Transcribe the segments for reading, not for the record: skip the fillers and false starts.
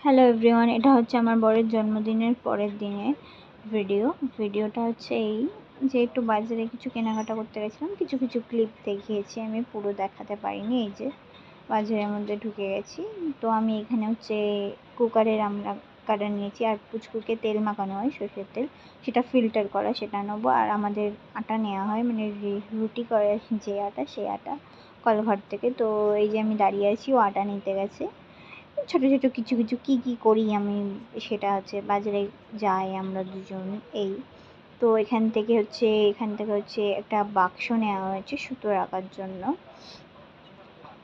Hello everyone, এটা হচ্ছে আমার বরের জন্মদিনের পরের দিনের ভিডিওটা হচ্ছে এই যে একটু বাজারে কিছু কেনাকাটা করতে গেছিলাম। কিছু কিছু ক্লিপ দেখিয়েছি, আমি পুরো দেখাতে পারিনি। এই যে বাজারের মধ্যে ঢুকে গেছি, তো আমি এখানে হচ্ছে কুকারের আমরা কাটা নিয়েছি, আর পুচকুকে তেল মাখানো হয় সর্ষের তেল, সেটা ফিল্টার করা, সেটা নেবো। আর আমাদের আটা নেওয়া হয়, মানে রুটি করে যে আটা, সেই আটা কলঘর থেকে। তো এই যে আমি দাঁড়িয়ে আছি, ও আটা নিতে গেছে। ছোট ছোট কিছু কিছু কি করি আমি, সেটা হচ্ছে বাজারে যাই আমরা দুজন। এই তো এখান থেকে হচ্ছে একটা বাক্স নেওয়া হয়েছে সুতো রাখার জন্য।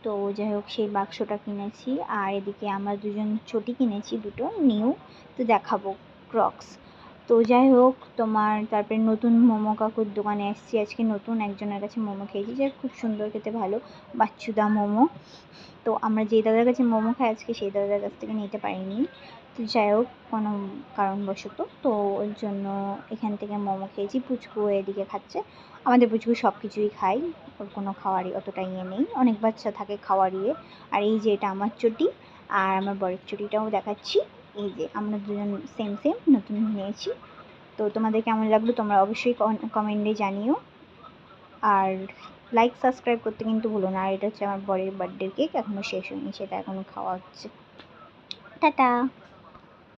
তো যাই হোক, সেই বাক্সটা কিনেছি। আর এদিকে আমরা দুজন চটি কিনেছি দুটো নিউ, তো দেখাবো ক্রক্স। তো যাই হোক, তারপরে নতুন মোমো কাকুর দোকানে এসেছি আজকে। নতুন একজনের কাছে মোমো খেয়েছি, যে খুব সুন্দর খেতে, ভালো, বাচ্চুদা মোমো। তো আমরা যে দাদার কাছে মোমো খাই আজকে, সেই দাদার কাছ থেকে নিতে পারিনি। তো যাই হোক, কোনো কারণবশত, তো ওর জন্য এখান থেকে মোমো খেয়েছি। পুচকু এদিকে খাচ্ছে। আমাদের পুচকু সব কিছুই খাই, ওর কোনো খাওয়ারই অতটা ইয়ে নেই। অনেক বাচ্চা থাকে খাওয়ার ইয়ে। আর এই যে এটা আমার চটি, আর আমার বরের চটিটাও দেখাচ্ছি। এই যে আমরা দুজন সেম নতুন নিয়েছি। তো তোমাদের কেমন লাগলো তোমরা অবশ্যই কমেন্টে জানিও। আর লাইক সাবস্ক্রাইব করতে কিন্তু ভুলো না। আর এটা হচ্ছে আমার বরের বার্থডে কেক, এখনও শেষ হয়নি, সেটা এখনও খাওয়া হচ্ছে। টাটা।